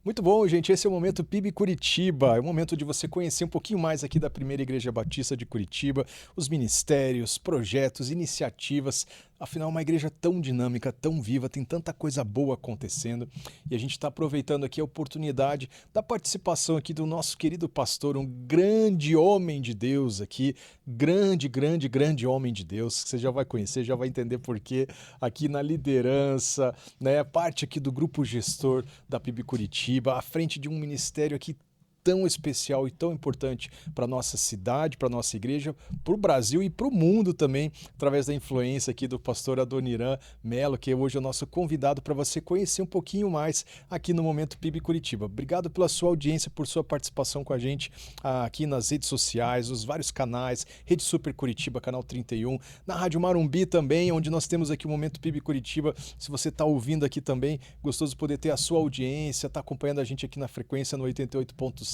Muito bom, gente. Esse é o Momento PIB Curitiba. É o momento de você conhecer um pouquinho mais aqui da Primeira Igreja Batista de Curitiba, os ministérios, projetos, iniciativas. Afinal, uma igreja tão dinâmica, tão viva, tem tanta coisa boa acontecendo. E a gente está aproveitando aqui a oportunidade da participação aqui do nosso querido pastor, um grande homem de Deus aqui. Grande homem de Deus. Que você já vai conhecer, já vai entender por quê. Aqui na liderança, né? Parte aqui do grupo gestor da PIB Curitiba, à frente de um ministério aqui tão especial e tão importante para nossa cidade, para nossa igreja, para o Brasil e para o mundo também, através da influência aqui do pastor Adoniran Melo, que hoje é o nosso convidado para você conhecer um pouquinho mais aqui no Momento PIB Curitiba. Obrigado pela sua audiência, por sua participação com a gente aqui nas redes sociais, nos vários canais, Rede Super Curitiba, Canal 31, na Rádio Marumbi também, onde nós temos aqui o Momento PIB Curitiba. Se você está ouvindo aqui também, gostoso poder ter a sua audiência, está acompanhando a gente aqui na frequência no 88.5.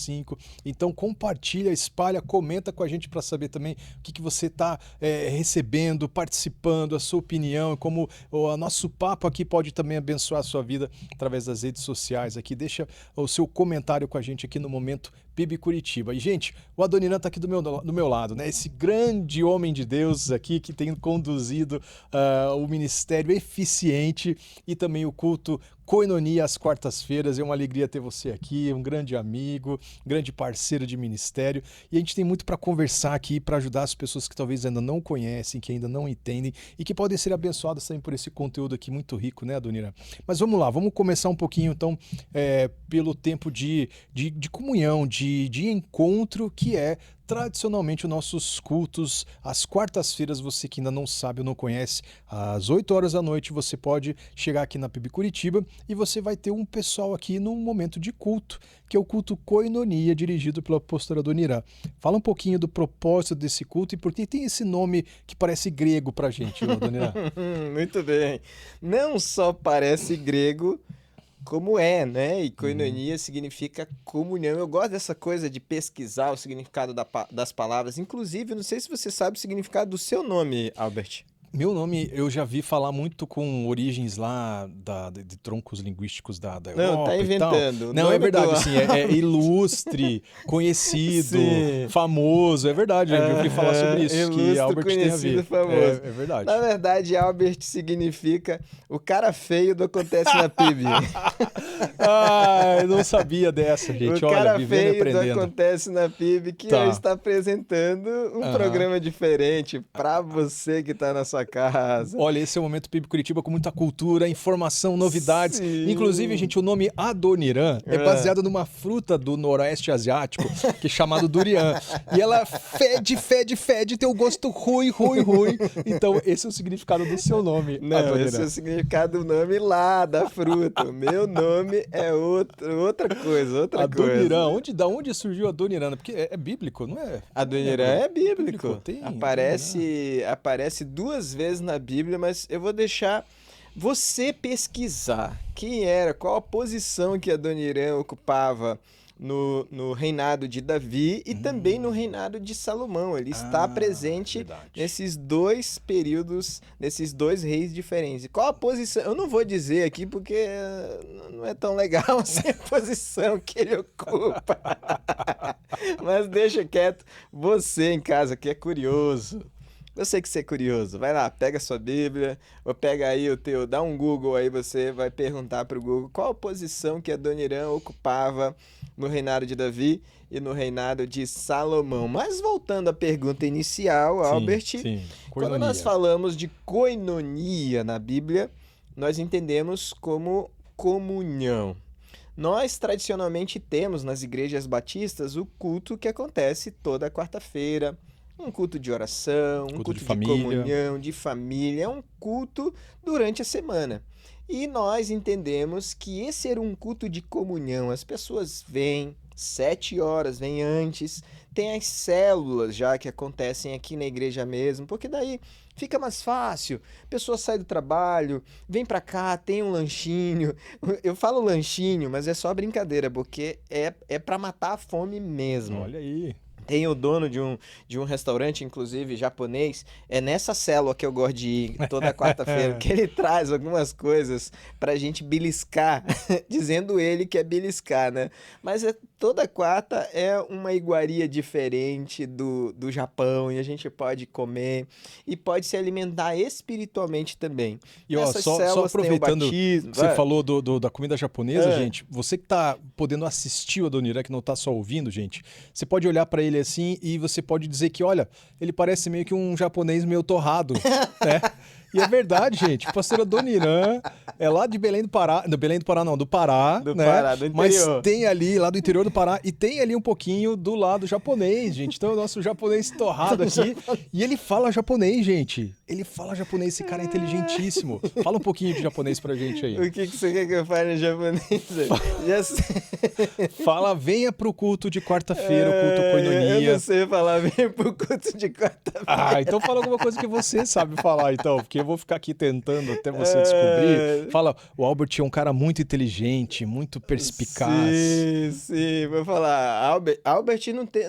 Então compartilha, espalha, comenta com a gente para saber também o que você está recebendo, participando, a sua opinião, como o nosso papo aqui pode também abençoar a sua vida através das redes sociais aqui. Deixa o seu comentário com a gente aqui no Momento PIB Curitiba. E, gente, o Adoniran está aqui do meu lado, né? Esse grande homem de Deus aqui que tem conduzido o ministério eficiente e também o culto Koinonia às quartas-feiras. É uma alegria ter você aqui, um grande amigo, grande parceiro de ministério. E a gente tem muito para conversar aqui, para ajudar as pessoas que talvez ainda não conhecem, que ainda não entendem e que podem ser abençoadas também por esse conteúdo aqui muito rico, né, Adoniran? Mas vamos lá, vamos começar um pouquinho, então, pelo tempo de comunhão, de encontro, que é tradicionalmente os nossos cultos às quartas-feiras. Você que ainda não sabe ou não conhece, às 8 horas da noite você pode chegar aqui na PIB Curitiba e você vai ter um pessoal aqui num momento de culto, que é o culto Koinonia, dirigido pelo pastor Adoniran. Fala um pouquinho do propósito desse culto e por que tem esse nome que parece grego pra gente, Adoniran. Muito bem. Não só parece grego, como é, né? E koinonia significa comunhão. Eu gosto dessa coisa de pesquisar o significado das palavras. Inclusive, eu não sei se você sabe o significado do seu nome, Albert. Meu nome, eu já vi falar muito com origens lá de troncos linguísticos da Não, Europa tá e tal. inventando. O Não, é nome verdade, do... assim, é ilustre, conhecido, Sim. famoso, é verdade, eu já ouvi falar sobre isso, que Ilustre, Albert tem a conhecido, ver. famoso. É verdade. Na verdade, Albert significa o cara feio do Acontece na PIB. Eu não sabia dessa, gente. O Olha, cara vivendo e feio do aprendendo. Acontece na PIB, que Tá. hoje está apresentando um Aham. programa diferente para você que está na sua casa. Olha, esse é o Momento PIB Curitiba com muita cultura, informação, novidades. Sim. Inclusive, gente, o nome Adoniran é baseado numa fruta do noroeste asiático, que é chamado durian. E ela fede, tem um gosto ruim. Então, esse é o significado do seu nome, Não, Adoniran. esse é o significado do nome lá, da fruta. O meu nome é outra coisa. Adoniran, da onde surgiu Adoniran? Porque é bíblico, não é? Adoniran é bíblico. Tem Aparece 2 vezes na Bíblia, mas eu vou deixar você pesquisar qual a posição que Adoniran ocupava no reinado de Davi e também no reinado de Salomão. Ele está presente verdade. nesses 2 períodos, nesses 2 reis diferentes. E qual a posição? Eu não vou dizer aqui porque não é tão legal assim a posição que ele ocupa. Mas deixa quieto, você em casa que é curioso. Eu sei que você é curioso. Vai lá, pega a sua Bíblia, ou pega aí dá um Google aí, você vai perguntar para o Google qual a posição que Adoniran ocupava no reinado de Davi e no reinado de Salomão. Mas voltando à pergunta inicial, Albert, Sim. quando nós falamos de koinonia na Bíblia, nós entendemos como comunhão. Nós tradicionalmente temos nas igrejas batistas o culto que acontece toda quarta-feira. Um culto de oração, um culto de comunhão, de família, é um culto durante a semana. E nós entendemos que esse era um culto de comunhão. As pessoas vêm 7 horas, vêm antes, tem as células já que acontecem aqui na igreja mesmo, porque daí fica mais fácil. A pessoa sai do trabalho, vem pra cá, tem um lanchinho. Eu falo lanchinho, mas é só brincadeira, porque é pra matar a fome mesmo. Olha aí. Tem o dono de um restaurante, inclusive, japonês. É nessa célula que eu gosto de ir toda quarta-feira, que ele traz algumas coisas pra gente beliscar, dizendo ele que é beliscar, né? Mas toda quarta é uma iguaria diferente do Japão e a gente pode comer e pode se alimentar espiritualmente também. E ó, Nessas só células tem o aproveitando batismo. que você falou da comida japonesa, Ah, gente, você que tá podendo assistir o Adoniran, que não tá só ouvindo, gente, você pode olhar pra ele assim e você pode dizer que, olha, ele parece meio que um japonês meio torrado, né? E é verdade, gente. O pastor Adoniran é lá de Belém do Pará. Do Belém do Pará, não, do Pará, do né? Pará, do Mas interior. tem ali, lá do interior do Pará, e tem ali um pouquinho do lado japonês, gente. Então, o nosso japonês torrado aqui. E ele fala japonês, gente. Ele fala japonês, esse cara é inteligentíssimo. Fala um pouquinho de japonês pra gente aí. O que você quer que eu fale em japonês? Já sei. Fala, venha pro culto de quarta-feira, o culto Koinonia. Eu não sei falar bem pro culto de quarta-feira. Ah, então fala alguma coisa que você sabe falar, então, porque eu vou ficar aqui tentando até você descobrir. Fala, o Albert é um cara muito inteligente, muito perspicaz. Sim, vou falar. Albert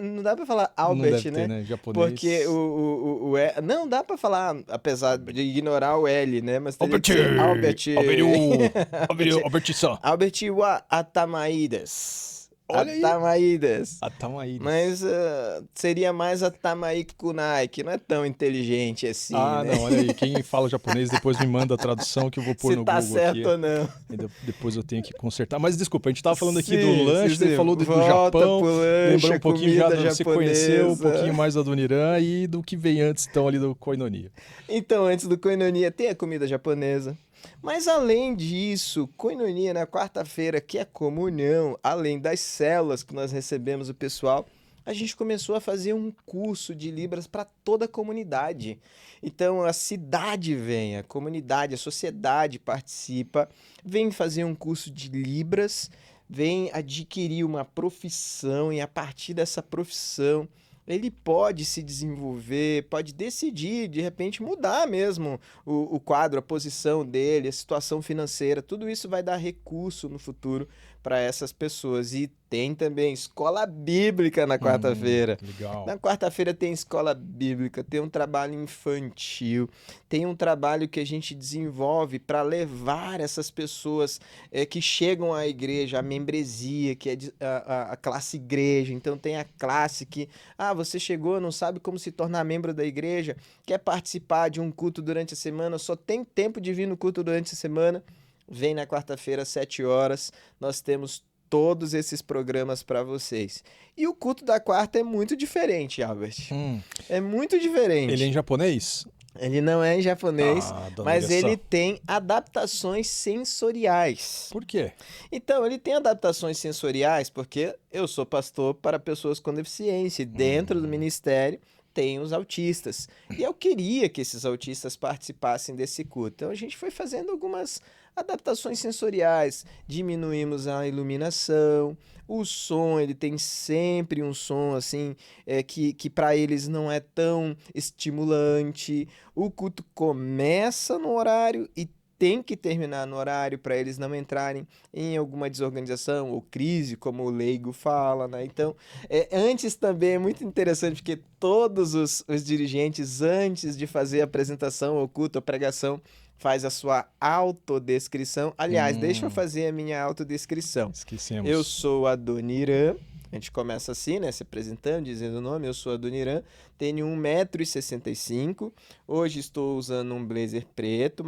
não dá pra falar Não Albert, deve né? ter, né? Japonês. Porque não dá pra falar, apesar de ignorar o L, né? Mas teria Albert! que ser Albert. Albert-san. Albert wa Atamaidas. Olha aí. Atamaidas. Atamaídas. Mas seria mais Atamaikunai, que não é tão inteligente assim, Ah, né? não, olha aí. Quem fala japonês depois me manda a tradução que eu vou pôr Se no tá Google certo aqui. ou não. Depois eu tenho que consertar. Mas desculpa, a gente tava falando aqui Sim, do lanche, sim, daí sim. falou do Volta Japão. pro lanche, Lembrou um pouquinho já, comida você conheceu um japonesa. pouquinho mais do Adoniran e do que vem antes, então, ali do Koinonia. Então, antes do Koinonia, tem a comida japonesa. Mas além disso, Koinonia na quarta-feira, que é comunhão, além das células que nós recebemos o pessoal, a gente começou a fazer um curso de Libras para toda a comunidade. Então a cidade vem, a comunidade, a sociedade participa, vem fazer um curso de Libras, vem adquirir uma profissão e a partir dessa profissão ele pode se desenvolver, pode decidir, de repente, mudar mesmo o quadro, a posição dele, a situação financeira. Tudo isso vai dar recurso no futuro para essas pessoas. E tem também escola bíblica na quarta-feira. Legal. Na quarta-feira tem escola bíblica, tem um trabalho infantil, tem um trabalho que a gente desenvolve para levar essas pessoas que chegam à igreja, a membresia, que é a classe igreja. Então tem a classe que, você chegou, não sabe como se tornar membro da igreja, quer participar de um culto durante a semana, só tem tempo de vir no culto durante a semana, vem na quarta-feira às 7 horas, nós temos todos esses programas para vocês. E o culto da quarta é muito diferente, Albert. É muito diferente. Ele é em japonês? Ele não é em japonês, dona mas Olha ele só. tem adaptações sensoriais. Por quê? Então, ele tem adaptações sensoriais porque eu sou pastor para pessoas com deficiência e dentro do ministério tem os autistas. E eu queria que esses autistas participassem desse culto. Então, a gente foi fazendo algumas adaptações sensoriais, diminuímos a iluminação, o som, ele tem sempre um som assim, que para eles não é tão estimulante. O culto começa no horário e tem que terminar no horário para eles não entrarem em alguma desorganização ou crise, como o leigo fala, né? Então, antes também é muito interessante, porque todos os dirigentes, antes de fazer a apresentação, ou culto, a pregação, faz a sua autodescrição. Aliás, deixa eu fazer a minha autodescrição. Esquecemos. Eu sou Adoniran. A gente começa assim, né? Se apresentando, dizendo o nome. Eu sou Adoniran, tenho 1,65 m. Hoje estou usando um blazer preto,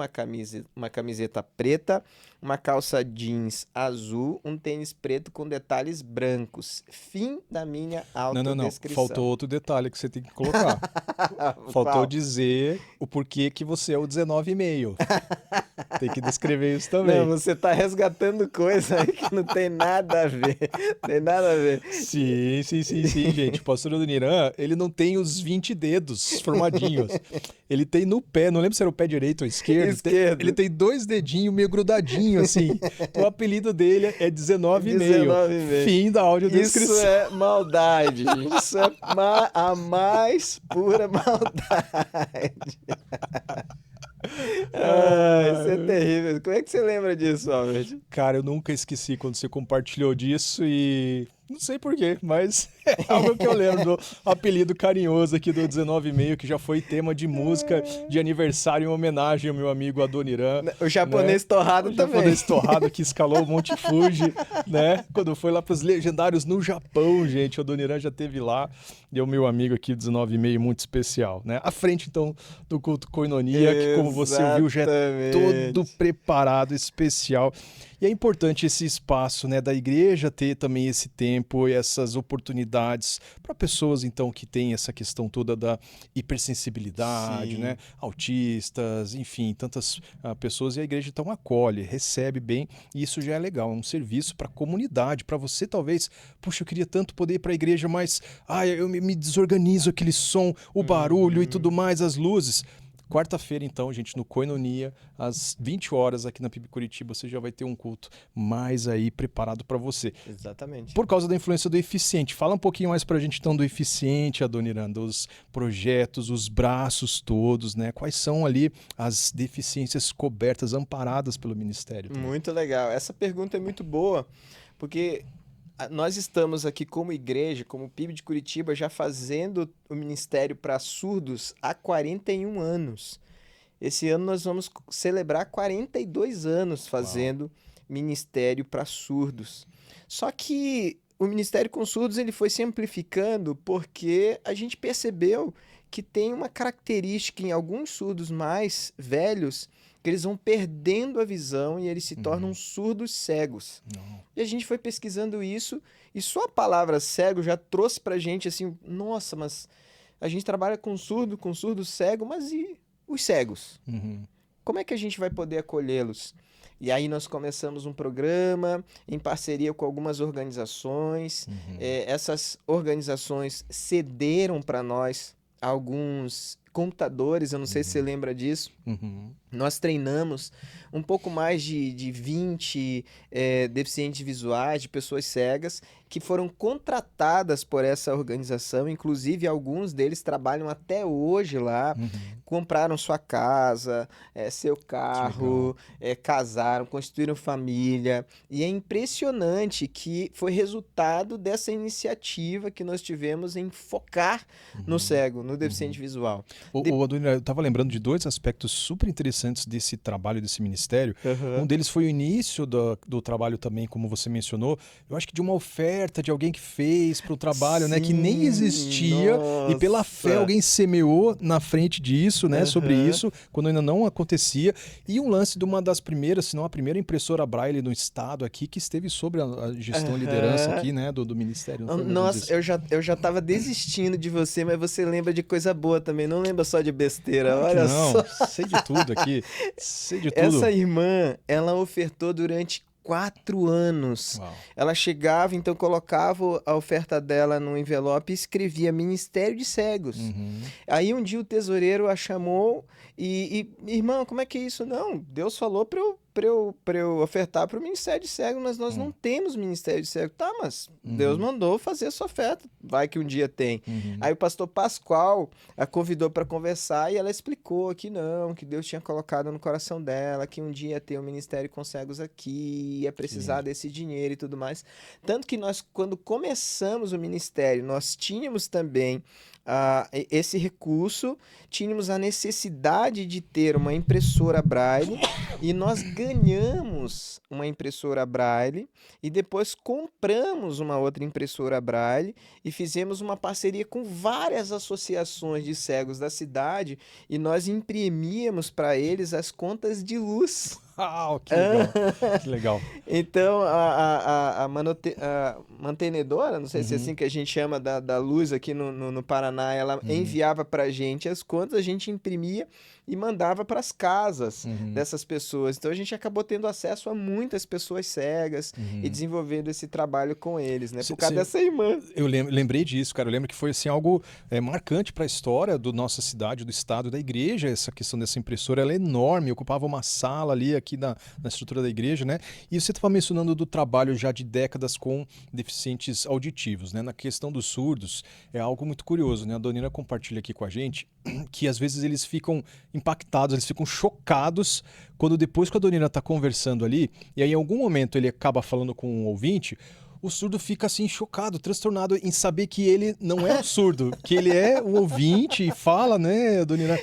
uma camiseta preta, uma calça jeans azul, um tênis preto com detalhes brancos. Fim da minha autodescrição. Não. Faltou outro detalhe que você tem que colocar. Faltou Qual? dizer o porquê que você é o 19,5. Tem que descrever isso também. Não, você tá resgatando coisa aí que não tem nada a ver. Tem nada a ver. Sim, gente. O pastor Adoniran, ele não tem os 20 dedos formadinhos. Ele tem no pé, não lembro se era o pé direito ou esquerdo. Esquerdo. Ele tem 2 dedinhos meio grudadinhos, assim. O apelido dele é 19,5. 19,5. Fim da audiodescrição. Isso é maldade. Isso é a mais pura maldade. Isso é terrível. Como é que você lembra disso, Albert? Cara, eu nunca esqueci quando você compartilhou disso e Não sei por quê, mas é algo que eu lembro do apelido carinhoso aqui do 19,5, que já foi tema de música de aniversário em homenagem ao meu amigo Adoniran. O japonês né? torrado O também. japonês torrado que escalou o Monte Fuji, né? Quando foi lá para os legendários no Japão, gente. O Adoniran já esteve lá. E é o meu amigo aqui, 19,5, muito especial, né? À frente, então, do culto Koinonia, que como você ouviu, já é todo preparado, especial. E é importante esse espaço, né, da igreja ter também esse tempo e essas oportunidades para pessoas, então, que têm essa questão toda da hipersensibilidade, Sim. né, autistas, enfim, tantas pessoas. E a igreja, então, acolhe, recebe bem, e isso já é legal. É um serviço para a comunidade, para você, talvez, puxa, eu queria tanto poder ir para a igreja, mas eu me desorganizo, aquele som, o barulho e tudo mais, as luzes. Quarta-feira, então, gente, no Koinonia, às 20 horas aqui na PIB Curitiba, você já vai ter um culto mais aí preparado para você. Exatamente. Por causa da influência do Eficiente. Fala um pouquinho mais pra gente, então, do Eficiente, Adoniran, dos projetos, os braços todos, né? Quais são ali as deficiências cobertas, amparadas pelo Ministério também? Muito legal. Essa pergunta é muito boa, porque nós estamos aqui como igreja, como PIB de Curitiba, já fazendo o ministério para surdos há 41 anos. Esse ano nós vamos celebrar 42 anos fazendo ministério para surdos. Só que o ministério com surdos ele foi se amplificando porque a gente percebeu que tem uma característica em alguns surdos mais velhos que eles vão perdendo a visão e eles se tornam surdos cegos. Não. E a gente foi pesquisando isso e só a palavra cego já trouxe pra gente assim, nossa, mas a gente trabalha com surdo cego, mas e os cegos? Uhum. Como é que a gente vai poder acolhê-los? E aí nós começamos um programa em parceria com algumas organizações. Essas organizações cederam para nós alguns computadores, eu não sei se você lembra disso. Uhum. Nós treinamos um pouco mais de 20 deficientes visuais, de pessoas cegas, que foram contratadas por essa organização. Inclusive, alguns deles trabalham até hoje lá, compraram sua casa, seu carro, casaram, constituíram família. E é impressionante que foi resultado dessa iniciativa que nós tivemos em focar no cego, no deficiente visual. O Adoniran, eu estava lembrando de dois aspectos super interessantes desse trabalho, desse ministério. Um deles foi o início do trabalho também, como você mencionou. Eu acho que de uma oferta de alguém que fez para o trabalho, né, que nem existia. Nossa. E pela fé alguém semeou na frente disso, né, sobre isso, quando ainda não acontecia. E um lance de uma das primeiras, se não a primeira impressora Braille no estado aqui, que esteve sobre a gestão e liderança aqui, né, do ministério. Não foi mais Nossa, disso? eu já tava desistindo de você, mas você lembra de coisa boa também, não lembra só de besteira, Claro que olha não, só. sei de tudo aqui, sei de tudo. Essa irmã, ela ofertou durante 4 anos. Uau. Ela chegava, então colocava a oferta dela num envelope e escrevia Ministério de Cegos. Aí um dia o tesoureiro a chamou irmã, como é que é isso? Não, Deus falou pra eu ofertar para o Ministério de Cego, mas nós não temos Ministério de Cego. Tá, mas Deus mandou fazer essa oferta, vai que um dia tem. Aí o pastor Pascoal a convidou para conversar e ela explicou que não, que Deus tinha colocado no coração dela, que um dia ia ter um Ministério com cegos aqui, ia precisar desse dinheiro e tudo mais. Tanto que nós, quando começamos o ministério, nós tínhamos também esse recurso, tínhamos a necessidade de ter uma impressora Braille e nós ganhamos uma impressora Braille e depois compramos uma outra impressora Braille e fizemos uma parceria com várias associações de cegos da cidade e nós imprimíamos para eles as contas de luz. Que legal, que legal. Então, a mantenedora, não sei se é assim que a gente chama da luz aqui no Paraná, ela enviava para a gente as contas, a gente imprimia e mandava para as casas dessas pessoas. Então, a gente acabou tendo acesso a muitas pessoas cegas e desenvolvendo esse trabalho com eles, né? Por causa dessa irmã. Eu lembrei disso, cara. Eu lembro que foi assim, algo marcante para a história da nossa cidade, do estado, da igreja. Essa questão dessa impressora, ela é enorme, ocupava uma sala ali aqui na estrutura da igreja, né? E você estava mencionando do trabalho já de décadas com deficientes auditivos, né? Na questão dos surdos, é algo muito curioso, né? A Donina compartilha aqui com a gente que às vezes eles ficam impactados, eles ficam chocados quando depois que a Donina está conversando ali, e aí em algum momento ele acaba falando com um ouvinte, o surdo fica assim chocado, transtornado em saber que ele não é um surdo, que ele é um ouvinte e fala, né, Dona Irã?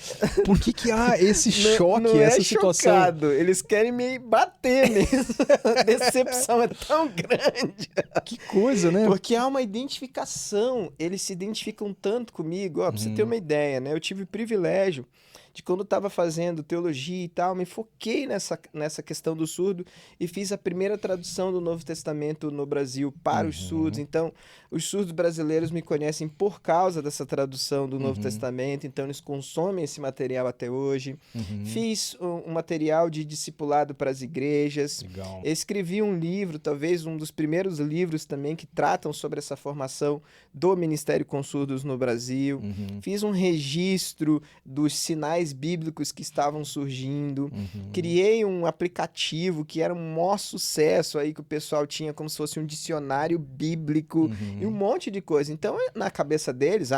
Por que há esse choque, não essa é situação? chocado, eles querem me bater mesmo. A decepção é tão grande. Que coisa, né? Porque há uma identificação, eles se identificam tanto comigo. Ó, pra você ter uma ideia, né? Eu tive o privilégio de, quando estava fazendo teologia e tal, me foquei nessa questão do surdo e fiz a primeira tradução do Novo Testamento no Brasil para os surdos. Então, os surdos brasileiros me conhecem por causa dessa tradução do Novo Testamento, então eles consomem esse material até hoje. Fiz um material de discipulado para as igrejas. Legal. Escrevi um livro, talvez um dos primeiros livros também que tratam sobre essa formação do Ministério com Surdos no Brasil. Fiz um registro dos sinais bíblicos que estavam surgindo. Criei um aplicativo que era um maior sucesso aí, que o pessoal tinha como se fosse um dicionário bíblico e um monte de coisa. Então, na cabeça deles,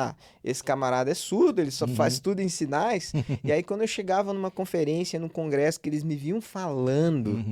esse camarada é surdo, ele só faz tudo em sinais. E aí, quando eu chegava numa conferência, num congresso, que eles me viam falando,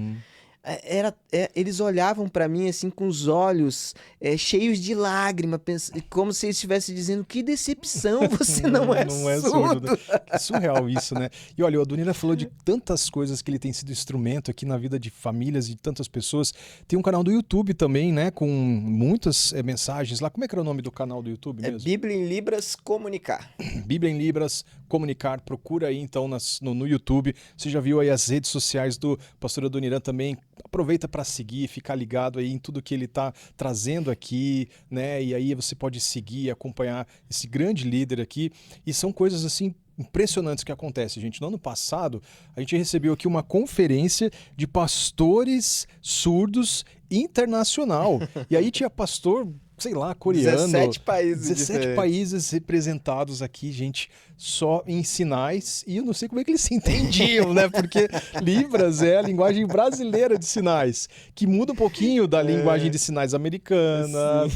eles olhavam para mim assim com os olhos cheios de lágrima, como se eles estivessem dizendo: que decepção, você não é surdo. Né? Que surreal isso, né? E olha, a Dona falou de tantas coisas que ele tem sido instrumento aqui na vida de famílias e de tantas pessoas. Tem um canal do YouTube também, né? Com muitas mensagens lá. Como é que era o nome do canal do YouTube mesmo? Bíblia em Libras Comunicar. Bíblia em Libras Comunicar. Procura aí então no YouTube. Você já viu aí as redes sociais do pastor Adoniran também. Aproveita para seguir, ficar ligado aí em tudo que ele está trazendo aqui, né? E aí você pode seguir, acompanhar esse grande líder aqui. E são coisas assim impressionantes que acontecem, gente. No ano passado, a gente recebeu aqui uma conferência de pastores surdos internacional. E aí tinha pastor, sei lá, coreano. 17 países 17 diferentes. países representados aqui, gente, só em sinais. E eu não sei como é que eles se entendiam, né? Porque Libras é a linguagem brasileira de sinais, que muda um pouquinho da linguagem de sinais americana,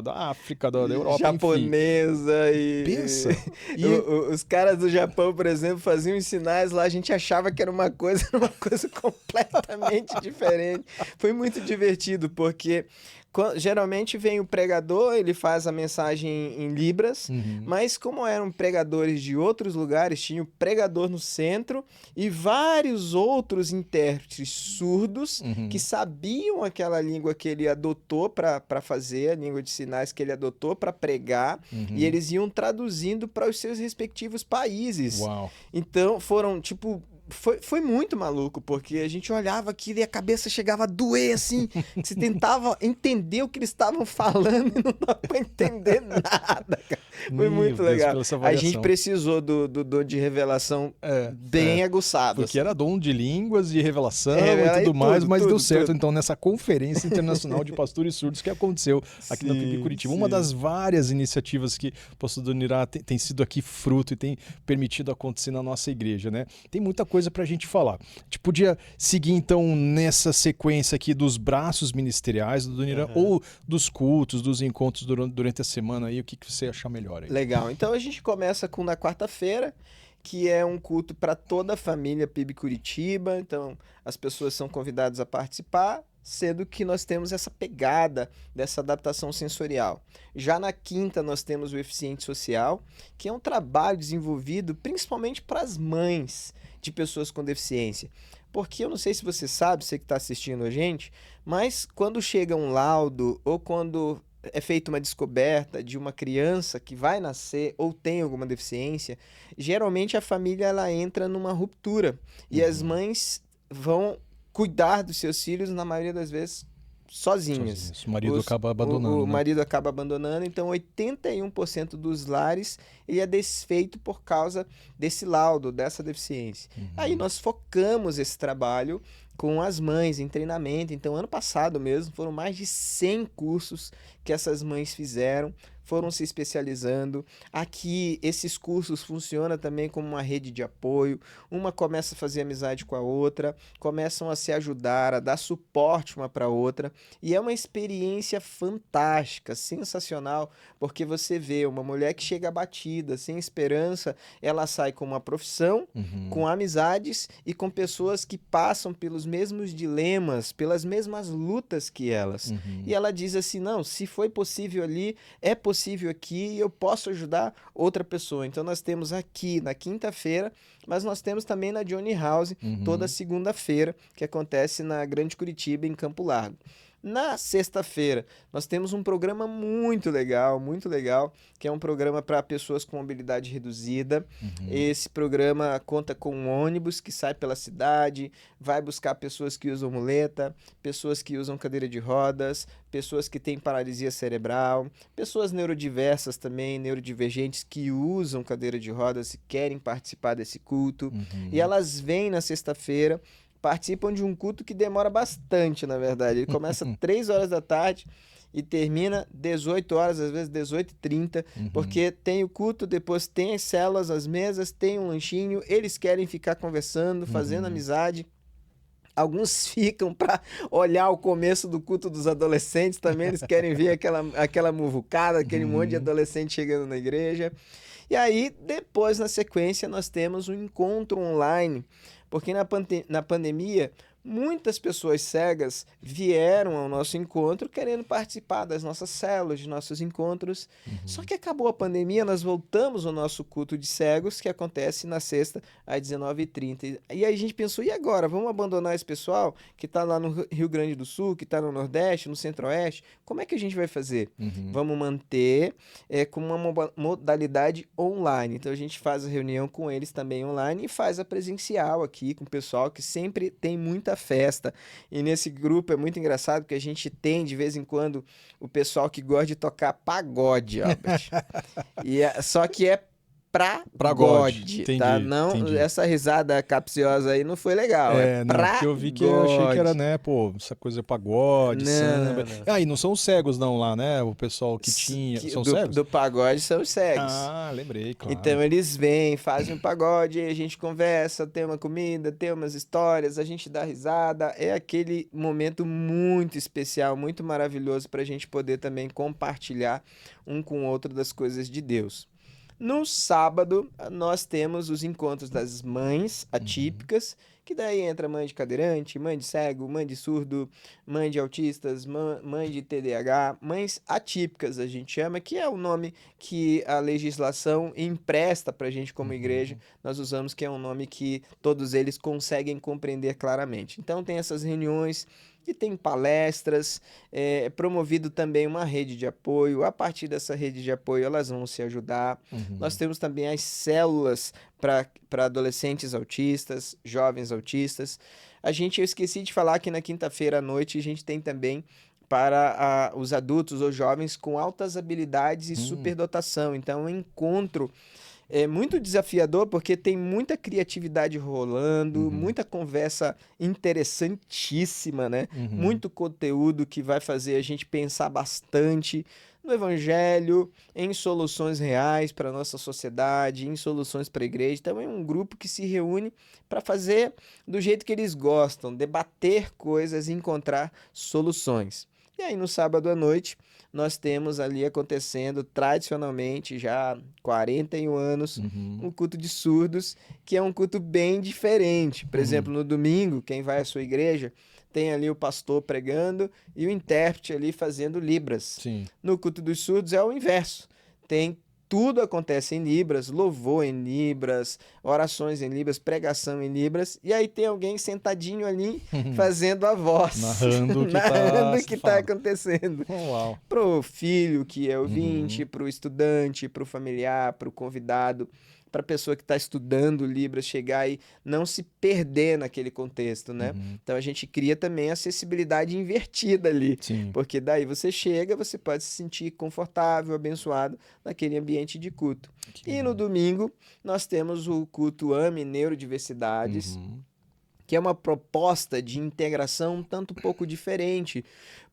da África, da Europa, japonesa enfim. Pensa. E os caras do Japão, por exemplo, faziam os sinais lá, a gente achava que era uma coisa completamente diferente. Foi muito divertido, porque geralmente vem o pregador, ele faz a mensagem em Libras, mas como eram pregadores de outros lugares, tinha o pregador no centro e vários outros intérpretes surdos que sabiam aquela língua que ele adotou para fazer, a língua de sinais que ele adotou para pregar, e eles iam traduzindo para os seus respectivos países. Uau. Então foram, tipo... Foi muito maluco, porque a gente olhava aquilo e a cabeça chegava a doer, assim. Você tentava entender o que eles estavam falando e não dava pra entender nada, cara. Foi muito legal. A gente precisou do dom de revelação bem aguçado. Porque era dom de línguas, de revelação e tudo mais, mas deu certo. Então, nessa Conferência Internacional de Pastores Surdos que aconteceu aqui na PIB Curitiba. Uma das várias iniciativas que o pastor Adoniran tem sido aqui fruto e tem permitido acontecer na nossa igreja, né? Tem muita coisa pra gente falar. A gente podia seguir, então, nessa sequência aqui dos braços ministeriais do Adoniran ou dos cultos, dos encontros durante a semana aí. O que você achar melhor aí? Legal. Então, a gente começa com na quarta-feira, que é um culto para toda a família PIB Curitiba. Então, as pessoas são convidadas a participar, sendo que nós temos essa pegada dessa adaptação sensorial. Já na quinta, nós temos o Eficiente Social, que é um trabalho desenvolvido principalmente para as mães de pessoas com deficiência. Porque eu não sei se você sabe, você que está assistindo a gente, mas quando chega um laudo ou quando é feita uma descoberta de uma criança que vai nascer ou tem alguma deficiência, geralmente a família ela entra numa ruptura e as mães vão cuidar dos seus filhos, na maioria das vezes, sozinhas. O marido acaba abandonando. O marido acaba abandonando, então 81% dos lares ele é desfeito por causa desse laudo, dessa deficiência. Aí nós focamos esse trabalho com as mães em treinamento. Então, ano passado mesmo, foram mais de 100 cursos que essas mães fizeram, foram se especializando. Aqui, esses cursos funcionam também como uma rede de apoio. Uma começa a fazer amizade com a outra, começam a se ajudar, a dar suporte uma para a outra. E é uma experiência fantástica, sensacional, porque você vê uma mulher que chega abatida, sem esperança, ela sai com uma profissão, com amizades e com pessoas que passam pelos mesmos dilemas, pelas mesmas lutas que elas. E ela diz assim, não, se foi possível ali, é possível aqui e eu posso ajudar outra pessoa. Então nós temos aqui na quinta-feira, mas nós temos também na Johnny House toda segunda-feira, que acontece na Grande Curitiba, em Campo Largo. Na sexta-feira, nós temos um programa muito legal, que é um programa para pessoas com mobilidade reduzida. Esse programa conta com um ônibus que sai pela cidade, vai buscar pessoas que usam muleta, pessoas que usam cadeira de rodas, pessoas que têm paralisia cerebral, pessoas neurodiversas também, neurodivergentes que usam cadeira de rodas e querem participar desse culto. E elas vêm na sexta-feira, participam de um culto que demora bastante, na verdade. Ele começa 3 horas da tarde e termina 18 horas, às vezes 18h30, porque tem o culto, depois tem as células, as mesas, tem um lanchinho, eles querem ficar conversando, fazendo amizade. Alguns ficam para olhar o começo do culto dos adolescentes também, eles querem ver aquela muvucada, aquele monte de adolescente chegando na igreja. E aí, depois, na sequência, nós temos um encontro online, porque na pandemia, muitas pessoas cegas vieram ao nosso encontro querendo participar das nossas células, de nossos encontros. Só que acabou a pandemia, nós voltamos ao nosso culto de cegos, que acontece na sexta, às 19h30. E aí a gente pensou, e agora? Vamos abandonar esse pessoal que está lá no Rio Grande do Sul, que está no Nordeste, no Centro-Oeste? Como é que a gente vai fazer? Vamos manter com uma modalidade online. Então a gente faz a reunião com eles também online e faz a presencial aqui com o pessoal que sempre tem muita festa. E nesse grupo é muito engraçado porque a gente tem de vez em quando o pessoal que gosta de tocar pagode, Albert. Só que é pra God, tá? Não, entendi. essa risada capciosa aí não foi legal. Não, porque eu vi que eu achei que era, né, pô, essa coisa pagode, samba. Não. E não são os cegos não lá, né? O pessoal que tinha... São cegos? Do pagode são os cegos. Ah, lembrei, claro. Então eles vêm, fazem um pagode, a gente conversa, tem uma comida, tem umas histórias, a gente dá risada. É aquele momento muito especial, muito maravilhoso pra gente poder também compartilhar um com o outro das coisas de Deus. No sábado, nós temos os encontros das mães atípicas, que daí entra mãe de cadeirante, mãe de cego, mãe de surdo, mãe de autistas, mãe de TDAH, mães atípicas a gente chama, que é o nome que a legislação empresta para a gente como igreja. Nós usamos que é um nome que todos eles conseguem compreender claramente. Então tem essas reuniões que tem palestras, promovido também uma rede de apoio. A partir dessa rede de apoio, elas vão se ajudar. Nós temos também as células para adolescentes autistas, jovens autistas. Eu esqueci de falar que na quinta-feira à noite a gente tem também para os adultos ou jovens com altas habilidades e superdotação. Então, é um encontro muito desafiador porque tem muita criatividade rolando, muita conversa interessantíssima, né? Muito conteúdo que vai fazer a gente pensar bastante no evangelho, em soluções reais para a nossa sociedade, em soluções para a igreja. Então é um grupo que se reúne para fazer do jeito que eles gostam, debater coisas e encontrar soluções. E aí no sábado à noite nós temos ali acontecendo tradicionalmente já há 41 anos um culto de surdos, que é um culto bem diferente. Por exemplo, no domingo, quem vai à sua igreja tem ali o pastor pregando e o intérprete ali fazendo libras. Sim. No culto dos surdos é o inverso. Tudo acontece em libras, louvor em libras, orações em libras, pregação em libras, e aí tem alguém sentadinho ali fazendo a voz, narrando o que está acontecendo. Uau. Pro filho que é ouvinte, pro estudante, pro familiar, pro convidado, para a pessoa que está estudando Libras chegar e não se perder naquele contexto, né? Então a gente cria também a acessibilidade invertida ali. Sim. Porque daí você chega, você pode se sentir confortável, abençoado naquele ambiente de culto. E no domingo nós temos o culto AME Neurodiversidades, que é uma proposta de integração um tanto pouco diferente,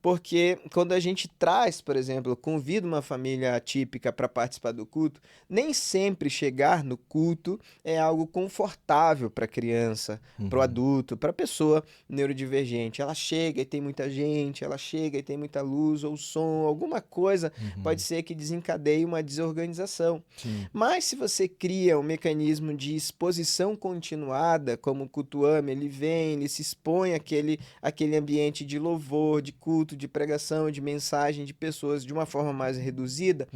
porque quando a gente traz, por exemplo, convida uma família atípica para participar do culto, nem sempre chegar no culto é algo confortável para a criança, para o adulto, para a pessoa neurodivergente. Ela chega e tem muita gente, ela chega e tem muita luz ou som, alguma coisa pode ser que desencadeie uma desorganização. Sim. Mas se você cria um mecanismo de exposição continuada, como o culto AME, ele vem, ele se expõe àquele ambiente de louvor, de culto, de pregação, de mensagem de pessoas de uma forma mais reduzida,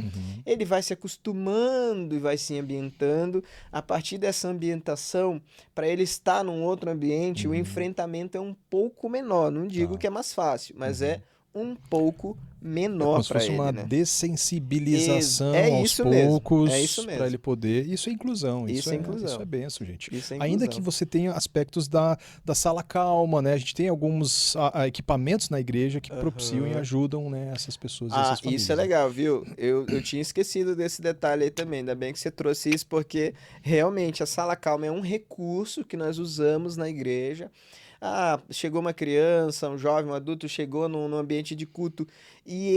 ele vai se acostumando e vai se ambientando. A partir dessa ambientação, para ele estar num outro ambiente, o enfrentamento é um pouco menor. Não digo Tá. que é mais fácil, mas é um pouco É como menor se para fosse uma ele, né? dessensibilização É aos isso mesmo, é poucos isso para mesmo. ele poder. Isso é inclusão, Isso é isso é inclusão. bênção, gente. Isso é Ainda que inclusão. você tenha aspectos da sala calma, né? A gente tem alguns equipamentos na igreja que propiciam e Aham. ajudam, né, essas pessoas e Ah, essas isso é famílias, né? legal, viu? Eu tinha esquecido desse detalhe aí também. Ainda bem que você trouxe isso, porque realmente a sala calma é um recurso que nós usamos na igreja. Ah, chegou uma criança, um jovem, um adulto, chegou num ambiente de culto e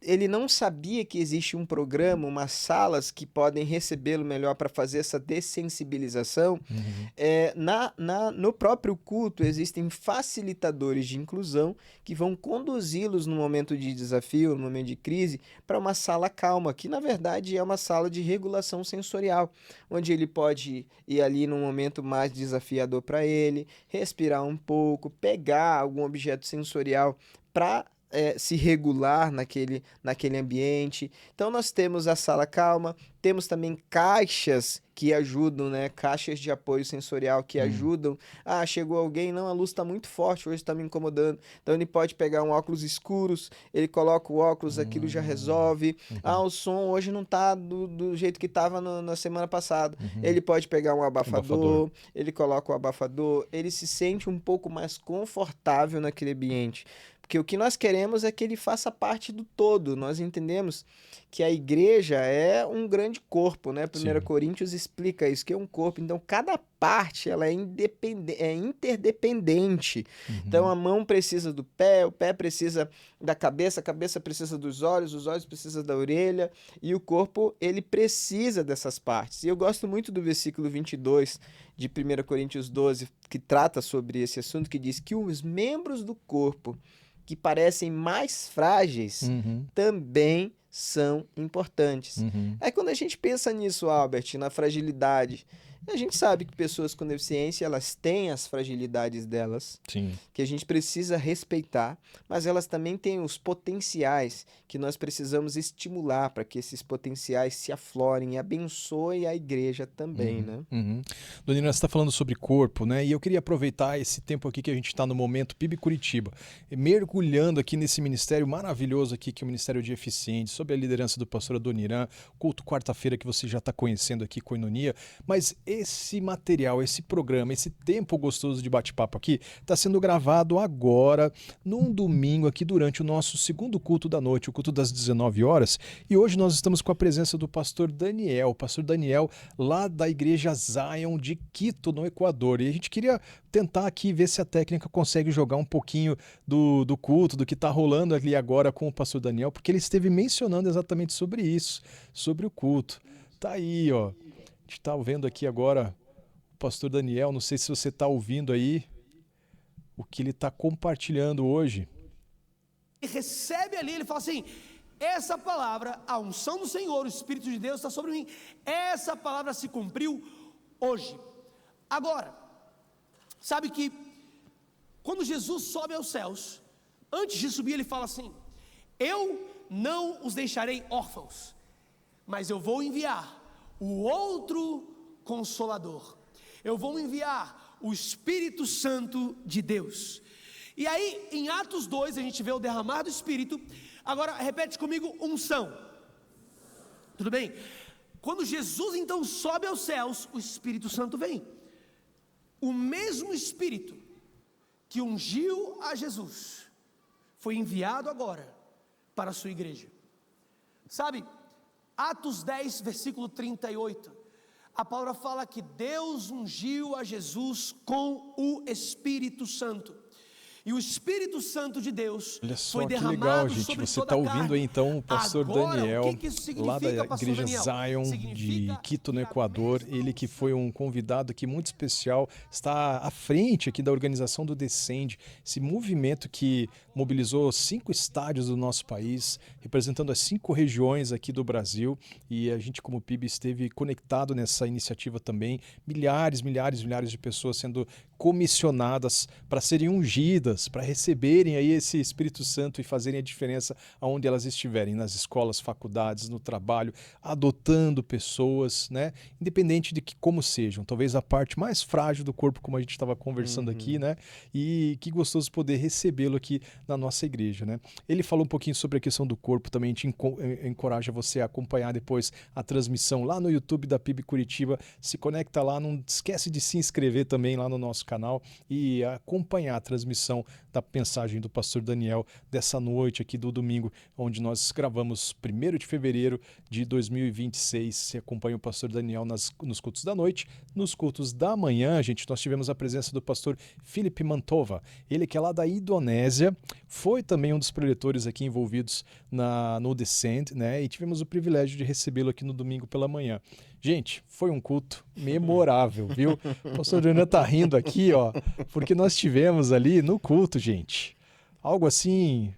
ele não sabia que existe um programa, umas salas que podem recebê-lo melhor para fazer essa dessensibilização. Uhum. No próprio culto existem facilitadores de inclusão que vão conduzi-los no momento de desafio, no momento de crise, para uma sala calma, que na verdade é uma sala de regulação sensorial, onde ele pode ir ali num momento mais desafiador para ele, respirar um pouco, pegar algum objeto sensorial para se regular naquele ambiente. Então nós temos a sala calma, temos também caixas que ajudam, né? Caixas de apoio sensorial que Hum. ajudam. Ah, chegou alguém, não, a luz está muito forte, hoje está me incomodando. Então ele pode pegar um óculos escuros, ele coloca o óculos, aquilo já resolve. Ah, Uhum. o som hoje não tá do jeito que estava na semana passada. Uhum. Ele pode pegar um Abafador. abafador, ele coloca o abafador, ele se sente um pouco mais confortável naquele ambiente. Porque o que nós queremos é que ele faça parte do todo. Nós entendemos que a igreja é um grande corpo, né? 1 Sim. Coríntios explica isso, que é um corpo. Então, cada parte ela é interdependente. Então, Uhum. a mão precisa do pé, o pé precisa da cabeça, a cabeça precisa dos olhos, os olhos precisam da orelha, e o corpo, ele precisa dessas partes. E eu gosto muito do versículo 22 de 1 Coríntios 12, que trata sobre esse assunto, que diz que os membros do corpo que parecem mais frágeis Uhum. também são importantes. Uhum. Aí quando a gente pensa nisso, Albert, na fragilidade, a gente sabe que pessoas com deficiência, elas têm as fragilidades delas, Sim. que a gente precisa respeitar, mas elas também têm os potenciais que nós precisamos estimular para que esses potenciais se aflorem e abençoem a igreja também, né? Uhum. Donina, você está falando sobre corpo, né? E eu queria aproveitar esse tempo aqui que a gente está no momento PIB Curitiba, mergulhando aqui nesse ministério maravilhoso aqui, que é o Ministério de Eficientes, sob a liderança do pastor Adoniran, culto quarta-feira que você já está conhecendo aqui, Koinonia. Mas esse material, esse programa, esse tempo gostoso de bate-papo aqui, está sendo gravado agora, num domingo aqui, durante o nosso segundo culto da noite, o culto das 19 horas. E hoje nós estamos com a presença do pastor Daniel, lá da igreja Zion de Quito, no Equador. E a gente queria tentar aqui ver se a técnica consegue jogar um pouquinho do culto, do que está rolando ali agora com o pastor Daniel, porque ele esteve mencionando exatamente sobre isso, sobre o culto. Tá aí, ó. A gente está vendo aqui agora o pastor Daniel, não sei se você está ouvindo aí o que ele está compartilhando hoje. Ele recebe ali, ele fala assim: essa palavra, a unção do Senhor, o Espírito de Deus está sobre mim. Essa palavra se cumpriu hoje. Agora, sabe que quando Jesus sobe aos céus, antes de subir ele fala assim: eu não os deixarei órfãos, mas eu vou enviar o outro Consolador. Eu vou enviar o Espírito Santo de Deus. E aí, em Atos 2, a gente vê o derramar do Espírito. Agora, repete comigo: unção. Tudo bem? Quando Jesus então sobe aos céus, o Espírito Santo vem. O mesmo Espírito que ungiu a Jesus foi enviado agora para a sua igreja. Sabe, Atos 10, versículo 38, a palavra fala que Deus ungiu a Jesus com o Espírito Santo. e o Espírito Santo de Deus Olha só foi que derramado legal, gente. sobre Você toda está a ouvindo carne. aí então o pastor Agora, Daniel, o que isso lá da significa, pastor Igreja Daniel? Zion de Significa Quito, no que a Equador. mesma Ele que unção foi um convidado aqui muito especial, está à frente aqui da organização do Descende, esse movimento que mobilizou 5 estádios do nosso país, representando as 5 regiões aqui do Brasil. E a gente, como PIB, esteve conectado nessa iniciativa também. Milhares de pessoas sendo comissionadas para serem ungidas, para receberem aí esse Espírito Santo e fazerem a diferença aonde elas estiverem, nas escolas, faculdades, no trabalho, adotando pessoas, né? Independente de que como sejam, talvez a parte mais frágil do corpo, como a gente estava conversando aqui, né? E que gostoso poder recebê-lo aqui na nossa igreja, né? Ele falou um pouquinho sobre a questão do corpo, também te encoraja você a acompanhar depois a transmissão lá no YouTube da PIB Curitiba. Se conecta lá, não esquece de se inscrever também lá no nosso canal e acompanhar a transmissão da mensagem do pastor Daniel dessa noite aqui do domingo, onde nós gravamos 1º de fevereiro de 2026. Você acompanha o pastor Daniel nos cultos da noite. Nos cultos da manhã, gente, nós tivemos a presença do pastor Felipe Mantova, ele que é lá da Indonésia, foi também um dos preletores aqui envolvidos no Descend, né? E tivemos o privilégio de recebê-lo aqui no domingo pela manhã. Gente, foi um culto memorável, viu? O pastor Daniel tá rindo aqui, ó, porque nós tivemos ali no culto, gente, algo assim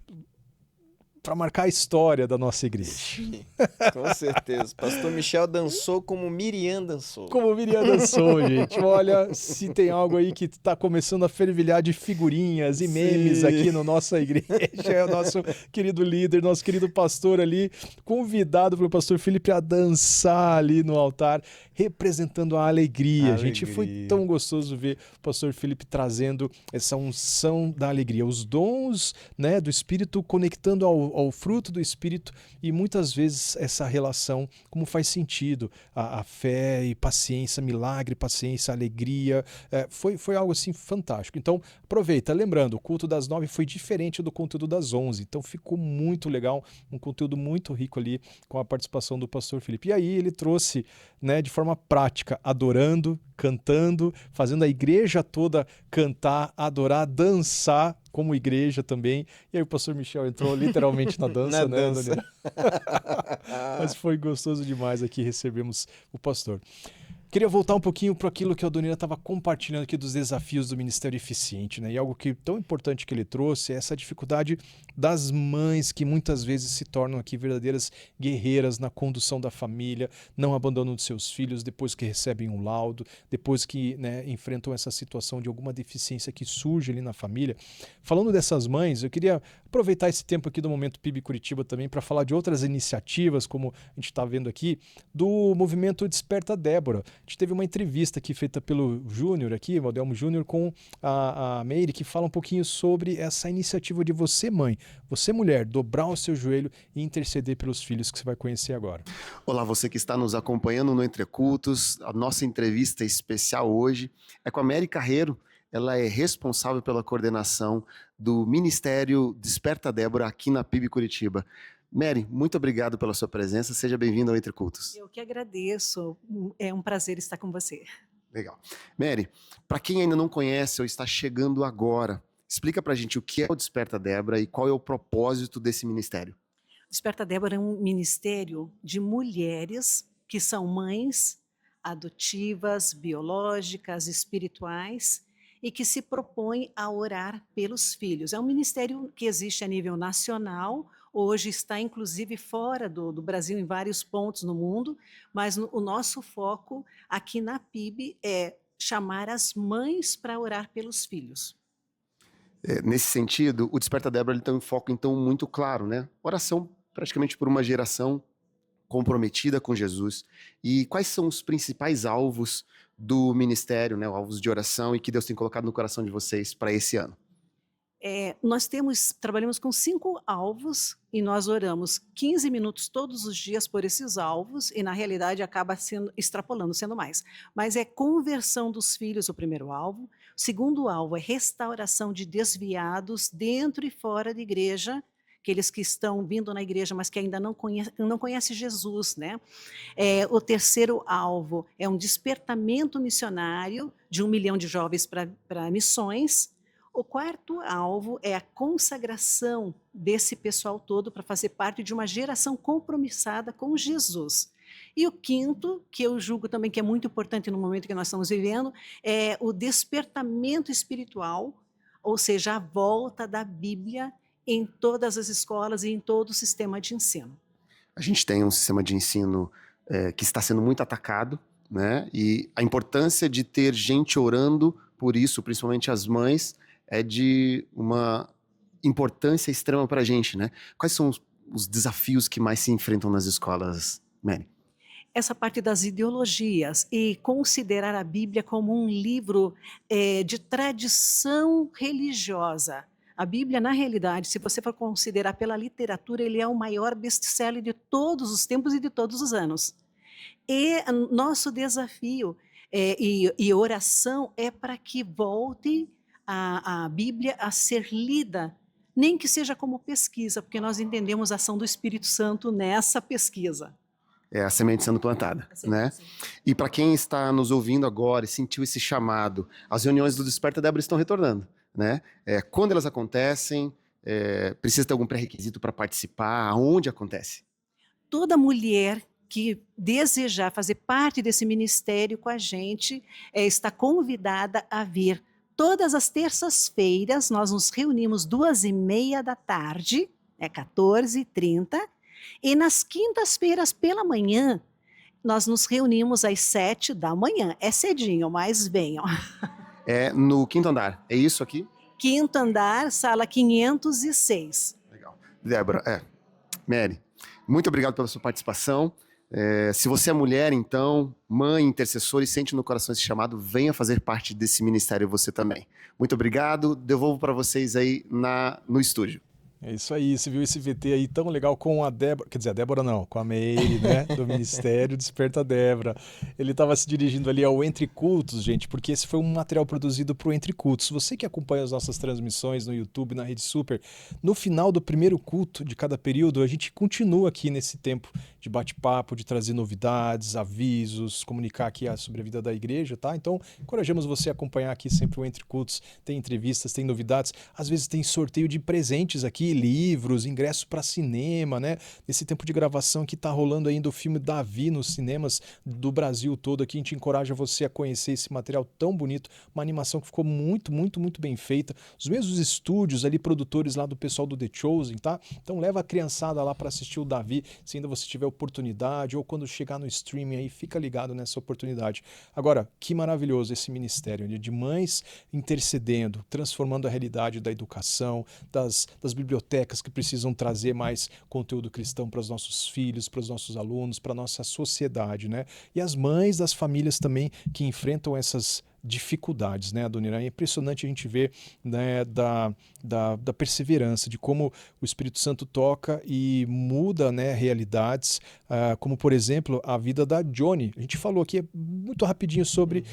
para marcar a história da nossa igreja. Sim, com certeza. Pastor Michel dançou como Miriam dançou. Como Miriam dançou, gente. Olha, se tem algo aí que está começando a fervilhar de figurinhas e memes aqui na nossa igreja, é o nosso querido líder, nosso querido pastor ali, convidado pelo pastor Felipe a dançar ali no altar, representando a alegria. Gente, foi tão gostoso ver o pastor Felipe trazendo essa unção da alegria, os dons, né, do Espírito conectando ao fruto do Espírito e muitas vezes essa relação, como faz sentido, a fé e paciência, milagre, paciência, alegria, foi algo assim fantástico. Então aproveita, lembrando, o culto das 9 foi diferente do conteúdo das 11, então ficou muito legal, um conteúdo muito rico ali com a participação do pastor Felipe. E aí ele trouxe, né, de forma prática, adorando, cantando, fazendo a igreja toda cantar, adorar, dançar como igreja também. E aí o pastor Michel entrou literalmente na dança, Na né, dança. Daniel? Mas foi gostoso demais aqui, recebemos o pastor. Queria voltar um pouquinho para aquilo que a Donira estava compartilhando aqui dos desafios do Ministério Eficiente, né? E algo que tão importante que ele trouxe é essa dificuldade das mães que muitas vezes se tornam aqui verdadeiras guerreiras na condução da família, não abandonam seus filhos depois que recebem um laudo, depois que, né, enfrentam essa situação de alguma deficiência que surge ali na família. Falando dessas mães, eu queria aproveitar esse tempo aqui do Momento PIB Curitiba também para falar de outras iniciativas, como a gente está vendo aqui, do movimento Desperta Débora. A gente teve uma entrevista aqui feita pelo Júnior aqui, o Adelmo Júnior, com a Meire, que fala um pouquinho sobre essa iniciativa de você, mãe, você, mulher, dobrar o seu joelho e interceder pelos filhos, que você vai conhecer agora. Olá, você que está nos acompanhando no Entre Cultos. A nossa entrevista especial hoje é com a Mary Carreiro. Ela é responsável pela coordenação do Ministério Desperta Débora aqui na PIB Curitiba. Mary, muito obrigado pela sua presença. Seja bem-vinda ao Entre Cultos. Eu que agradeço. É um prazer estar com você. Legal. Mary, para quem ainda não conhece ou está chegando agora, explica para a gente o que é o Desperta Débora e qual é o propósito desse ministério. Desperta Débora é um ministério de mulheres que são mães adotivas, biológicas, espirituais e que se propõem a orar pelos filhos. É um ministério que existe a nível nacional, hoje está inclusive fora do Brasil, em vários pontos no mundo, mas o nosso foco aqui na PIB é chamar as mães para orar pelos filhos. Nesse sentido, o Desperta Débora ele tem um foco então muito claro, né? Oração praticamente por uma geração comprometida com Jesus. E quais são os principais alvos do ministério, né? Alvos de oração e que Deus tem colocado no coração de vocês para esse ano? Nós trabalhamos com 5 alvos e nós oramos 15 minutos todos os dias por esses alvos e na realidade acaba extrapolando, sendo mais. Mas é conversão dos filhos o primeiro alvo, o segundo alvo é restauração de desviados dentro e fora da igreja, aqueles que estão vindo na igreja, mas que ainda não conhecem Jesus, né? O terceiro alvo é um despertamento missionário de 1 milhão de jovens para missões. O quarto alvo é a consagração desse pessoal todo para fazer parte de uma geração compromissada com Jesus. E o quinto, que eu julgo também que é muito importante no momento que nós estamos vivendo, é o despertamento espiritual, ou seja, a volta da Bíblia em todas as escolas e em todo o sistema de ensino. A gente tem um sistema de ensino que está sendo muito atacado, né? E a importância de ter gente orando por isso, principalmente as mães, é de uma importância extrema para a gente, né? Quais são os desafios que mais se enfrentam nas escolas, Mary? Essa parte das ideologias e considerar a Bíblia como um livro de tradição religiosa. A Bíblia, na realidade, se você for considerar pela literatura, ele é o maior best-seller de todos os tempos e de todos os anos. E nosso desafio e oração é para que volte a Bíblia a ser lida, nem que seja como pesquisa, porque nós entendemos a ação do Espírito Santo nessa pesquisa. É a semente sendo plantada, né? E para quem está nos ouvindo agora e sentiu esse chamado, as reuniões do Desperta Débora estão retornando, né? Quando elas acontecem, precisa ter algum pré-requisito para participar? Aonde acontece? Toda mulher que desejar fazer parte desse ministério com a gente está convidada a vir. Todas as terças-feiras nós nos reunimos 2h30 da tarde, 14h30, e nas quintas-feiras pela manhã nós nos reunimos às 7 da manhã. É cedinho, mas venham. É no quinto andar, é isso aqui? Quinto andar, sala 506. Legal. Débora, Mary, muito obrigado pela sua participação. Se você é mulher, então, mãe, intercessora e sente no coração esse chamado, venha fazer parte desse ministério você também. Muito obrigado, devolvo para vocês aí no estúdio. É isso aí, você viu esse VT aí tão legal com a Débora, quer dizer, a Débora não, com a Meire, né, do Ministério Desperta Débora. Ele estava se dirigindo ali ao Entre Cultos, gente, porque esse foi um material produzido para o Entre Cultos. Você que acompanha as nossas transmissões no YouTube, na Rede Super, no final do primeiro culto de cada período, a gente continua aqui nesse tempo de bate-papo, de trazer novidades, avisos, comunicar aqui sobre a vida da igreja, tá? Então, encorajamos você a acompanhar aqui sempre o Entre Cultos. Tem entrevistas, tem novidades, às vezes tem sorteio de presentes aqui, livros, ingressos para cinema, né? Nesse tempo de gravação que tá rolando ainda o filme Davi nos cinemas do Brasil todo aqui, a gente encoraja você a conhecer esse material tão bonito, uma animação que ficou muito, muito, muito bem feita. Os mesmos estúdios ali, produtores lá do pessoal do The Chosen, tá? Então leva a criançada lá para assistir o Davi, se ainda você tiver oportunidade, ou quando chegar no streaming aí, fica ligado nessa oportunidade. Agora, que maravilhoso esse ministério, né? De mães intercedendo, transformando a realidade da educação, das bibliotecas que precisam trazer mais conteúdo cristão para os nossos filhos, para os nossos alunos, para a nossa sociedade, né? E as mães das famílias também que enfrentam essas dificuldades, né, Adoniran? É impressionante a gente ver, né, da perseverança, de como o Espírito Santo toca e muda, né, realidades, como, por exemplo, a vida da Joni. A gente falou aqui muito rapidinho sobre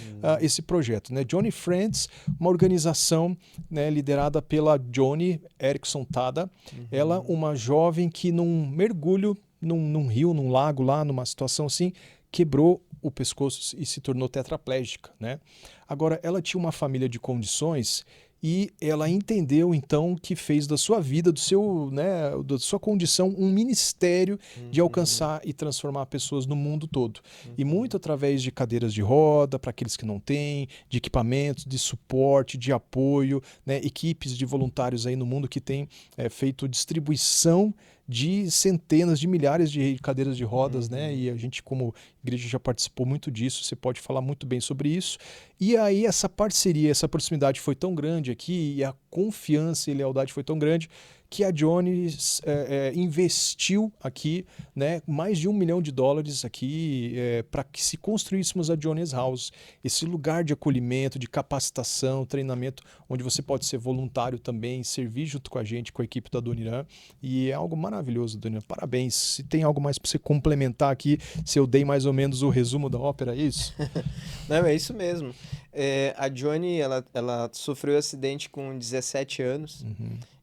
esse projeto, né? Joni Friends, uma organização, né, liderada pela Joni Erickson Tada. Ela, uma jovem que num mergulho, num rio, num lago lá, numa situação assim, quebrou o pescoço e se tornou tetraplégica, né? Agora, ela tinha uma família de condições e ela entendeu, então, que fez da sua vida, do seu, né, da sua condição, um ministério de alcançar e transformar pessoas no mundo todo. E muito através de cadeiras de roda, para aqueles que não têm, de equipamentos, de suporte, de apoio, né, equipes de voluntários aí no mundo que têm feito distribuição de centenas, de milhares de cadeiras de rodas, né? E a gente, como igreja, já participou muito disso, você pode falar muito bem sobre isso. E aí essa parceria, essa proximidade foi tão grande aqui, e a confiança e lealdade foi tão grande, que a Joni investiu aqui, né, mais de $1 milhão aqui para que se construíssemos a Joni's House, esse lugar de acolhimento, de capacitação, treinamento, onde você pode ser voluntário também, servir junto com a gente, com a equipe da Adoniran, e é algo maravilhoso, Adoniran. Parabéns. Se tem algo mais para você complementar aqui, se eu dei mais ou menos o resumo da ópera, é isso? Não, é isso mesmo. A Joni, ela sofreu um acidente com 17 anos.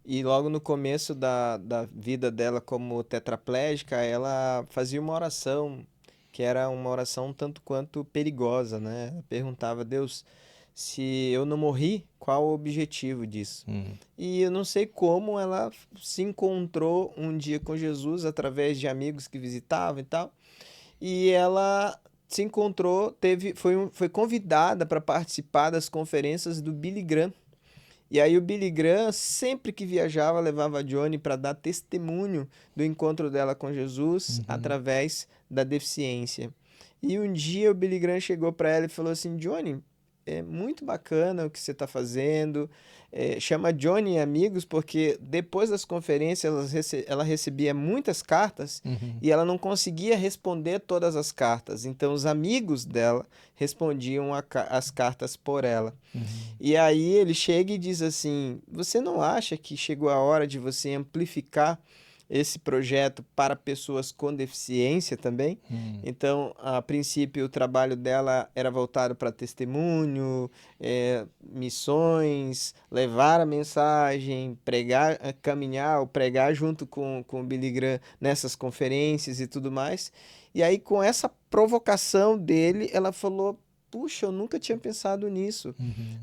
E logo no começo da vida dela como tetraplégica, ela fazia uma oração, que era uma oração tanto quanto perigosa, né? Ela perguntava: Deus, se eu não morri qual o objetivo disso. E eu não sei como ela se encontrou um dia com Jesus através de amigos que visitavam e tal. E ela se encontrou, foi convidada para participar das conferências do Billy Graham. E aí o Billy Graham, sempre que viajava, levava a Johnny para dar testemunho do encontro dela com Jesus através da deficiência. E um dia o Billy Graham chegou para ela e falou assim: Johnny, é muito bacana o que você está fazendo. Chama Johnny e amigos, porque depois das conferências ela recebia muitas cartas e ela não conseguia responder todas as cartas. Então os amigos dela respondiam as cartas por ela. E aí ele chega e diz assim: você não acha que chegou a hora de você amplificar esse projeto para pessoas com deficiência também? Então, a princípio, o trabalho dela era voltado para testemunho, missões, levar a mensagem, pregar, caminhar ou pregar junto com o Billy Graham nessas conferências e tudo mais. E aí, com essa provocação dele, ela falou: puxa, eu nunca tinha pensado nisso.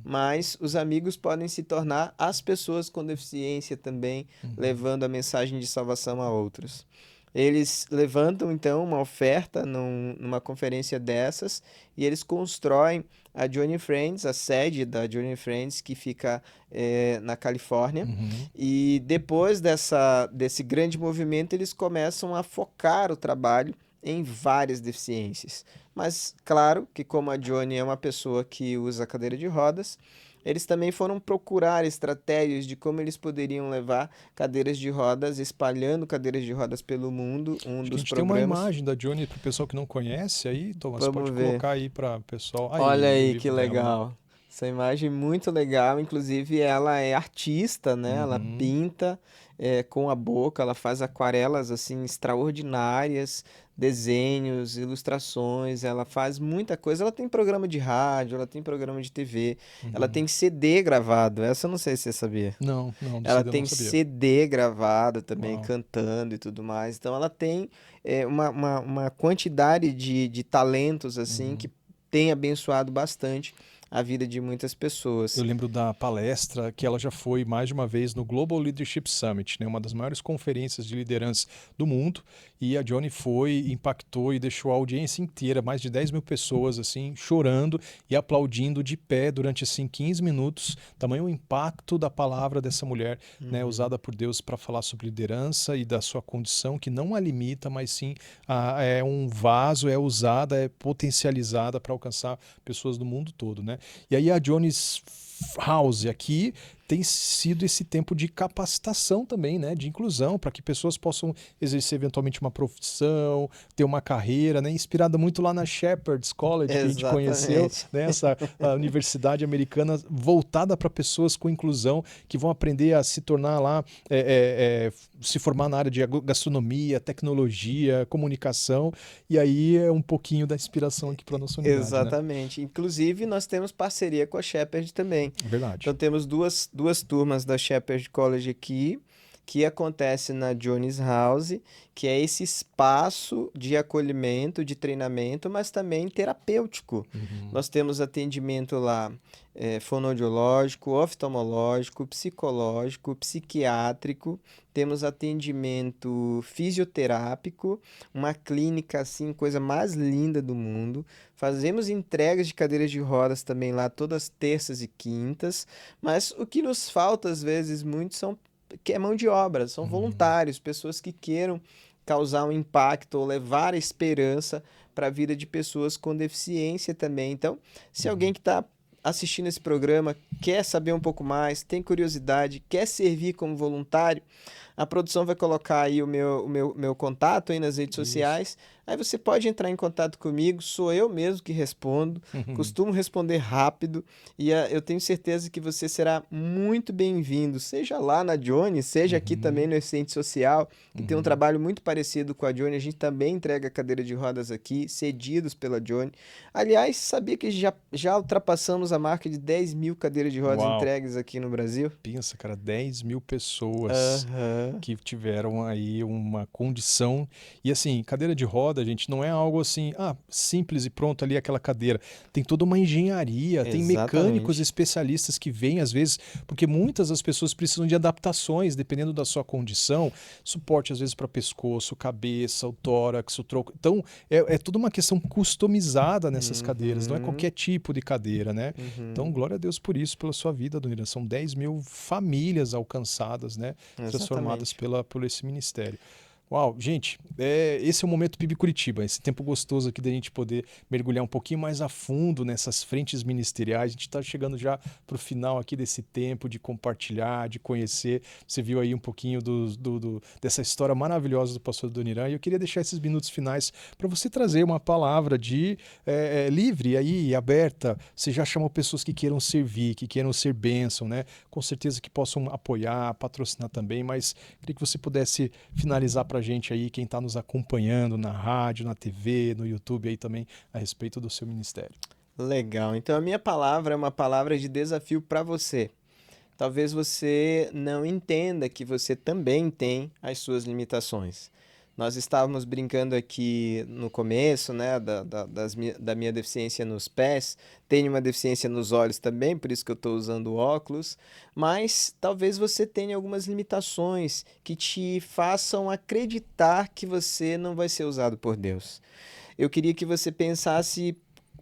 Mas os amigos podem se tornar as pessoas com deficiência também, levando a mensagem de salvação a outros. Eles levantam, então, uma oferta numa conferência dessas e eles constroem a Johnny Friends, a sede da Johnny Friends, que fica na Califórnia. E depois desse grande movimento, eles começam a focar o trabalho em várias deficiências. Mas, claro, que como a Johnny é uma pessoa que usa cadeira de rodas, eles também foram procurar estratégias de como eles poderiam levar cadeiras de rodas, espalhando cadeiras de rodas pelo mundo. Acho que a gente tem uma imagem da Johnny para o pessoal que não conhece aí, Thomas, Vamos pode ver. colocar aí para o pessoal. Olha o aí livro que dela, né? legal. Essa imagem muito legal. Inclusive, ela é artista, né? Ela pinta com a boca, ela faz aquarelas assim extraordinárias, desenhos, ilustrações, ela faz muita coisa. Ela tem programa de rádio, ela tem programa de TV, ela tem CD gravado. Essa eu não sei se você sabia. Não, do Ela CD eu tem não sabia. CD gravado também, Uau. cantando e tudo mais. Então ela tem uma quantidade de talentos assim que tem abençoado bastante a vida de muitas pessoas. Eu lembro da palestra que ela já foi mais de uma vez no Global Leadership Summit, né? Uma das maiores conferências de liderança do mundo. E a Johnny foi, impactou e deixou a audiência inteira, mais de 10 mil pessoas, assim, chorando e aplaudindo de pé durante, assim, 15 minutos. Tamanho o impacto da palavra dessa mulher, né? Usada por Deus para falar sobre liderança e da sua condição, que não a limita, mas sim é um vaso, é usada, é potencializada para alcançar pessoas do mundo todo, né? E aí a Johnny's House aqui tem sido esse tempo de capacitação também, né, de inclusão, para que pessoas possam exercer eventualmente uma profissão, ter uma carreira, né, inspirada muito lá na Shepherd's College, que a gente conheceu, né, essa universidade americana voltada para pessoas com inclusão, que vão aprender a se tornar lá, se formar na área de gastronomia, tecnologia, comunicação, e aí é um pouquinho da inspiração aqui para a nossa unidade. Exatamente. Né? Inclusive, nós temos parceria com a Shepherd também. Verdade. Então, temos duas turmas da Shepherd College aqui, que acontece na Johnny's House, que é esse espaço de acolhimento, de treinamento, mas também terapêutico. Nós temos atendimento lá fonoaudiológico, oftalmológico, psicológico, psiquiátrico, temos atendimento fisioterápico, uma clínica assim, coisa mais linda do mundo. Fazemos entregas de cadeiras de rodas também lá todas terças e quintas, mas o que nos falta às vezes muito é mão de obra, são voluntários, pessoas que queiram causar um impacto ou levar a esperança para a vida de pessoas com deficiência também. Então, se alguém que está assistindo esse programa quer saber um pouco mais, tem curiosidade, quer servir como voluntário, a produção vai colocar aí o meu contato aí nas redes sociais. Aí você pode entrar em contato comigo, sou eu mesmo que respondo, costumo responder rápido e eu tenho certeza que você será muito bem-vindo, seja lá na Johnny, seja aqui também no Essente Social, que tem um trabalho muito parecido com a Johnny. A gente também entrega cadeira de rodas aqui, cedidos pela Johnny. Aliás, sabia que já ultrapassamos a marca de 10 mil cadeiras de rodas entregues aqui no Brasil? Pensa, cara, 10 mil pessoas. que tiveram aí uma condição. E assim, cadeira de roda, gente, não é algo assim, simples e pronto ali aquela cadeira. Tem toda uma engenharia, tem mecânicos Exatamente. especialistas que vêm às vezes, porque muitas das pessoas precisam de adaptações, dependendo da sua condição, suporte às vezes para pescoço, cabeça, o tórax, o tronco. Então, é toda uma questão customizada nessas cadeiras, não é qualquer tipo de cadeira, né? Então, glória a Deus por isso, pela sua vida, Dona Irã. São 10 mil famílias alcançadas, né? Transformadas por esse ministério. Uau, gente, esse é o Momento PIB Curitiba, esse tempo gostoso aqui da gente poder mergulhar um pouquinho mais a fundo nessas frentes ministeriais. A gente está chegando já para o final aqui desse tempo de compartilhar, de conhecer. Você viu aí um pouquinho dessa história maravilhosa do pastor Adoniran, e eu queria deixar esses minutos finais para você trazer uma palavra de livre aí, aberta. Você já chamou pessoas que queiram servir, que queiram ser bênção, né? Com certeza que possam apoiar, patrocinar também, mas queria que você pudesse finalizar para gente aí, quem está nos acompanhando na rádio, na TV, no YouTube aí também, a respeito do seu ministério. Legal. Então a minha palavra é uma palavra de desafio para você. Talvez você não entenda que você também tem as suas limitações. Nós estávamos brincando aqui no começo, né, da minha deficiência nos pés. Tenho uma deficiência nos olhos também, por isso que eu estou usando óculos. Mas talvez você tenha algumas limitações que te façam acreditar que você não vai ser usado por Deus. Eu queria que você pensasse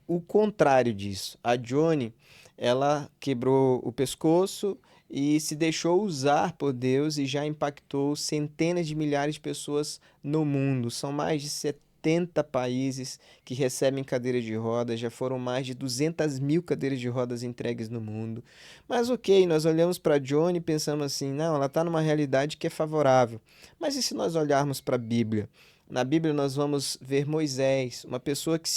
o contrário disso. A Johnny, ela quebrou o pescoço e se deixou usar por Deus e já impactou centenas de milhares de pessoas no mundo. São mais de 70 países que recebem cadeiras de rodas, já foram mais de 200 mil cadeiras de rodas entregues no mundo. Mas ok, nós olhamos para a Johnny e pensamos assim, não, ela está numa realidade que é favorável. Mas e se nós olharmos para a Bíblia? Na Bíblia nós vamos ver Moisés, uma pessoa que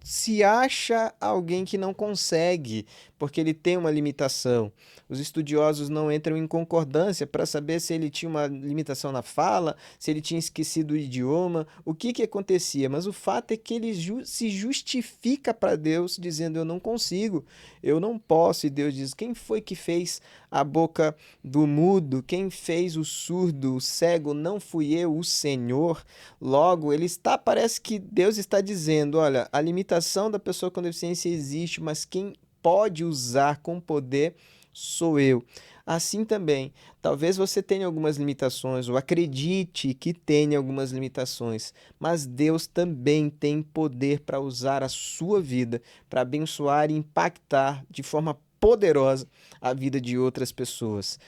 se acha alguém que não consegue, porque ele tem uma limitação. Os estudiosos não entram em concordância para saber se ele tinha uma limitação na fala, se ele tinha esquecido o idioma, o que acontecia. Mas o fato é que ele se justifica para Deus dizendo, eu não consigo, eu não posso. E Deus diz, quem foi que fez a boca do mudo? Quem fez o surdo, o cego? Não fui eu, o Senhor. Logo, parece que Deus está dizendo, olha, a limitação da pessoa com deficiência existe, mas quem pode usar com poder sou eu. Assim também, talvez você tenha algumas limitações, ou acredite que tenha algumas limitações, mas Deus também tem poder para usar a sua vida, para abençoar e impactar de forma poderosa a vida de outras pessoas.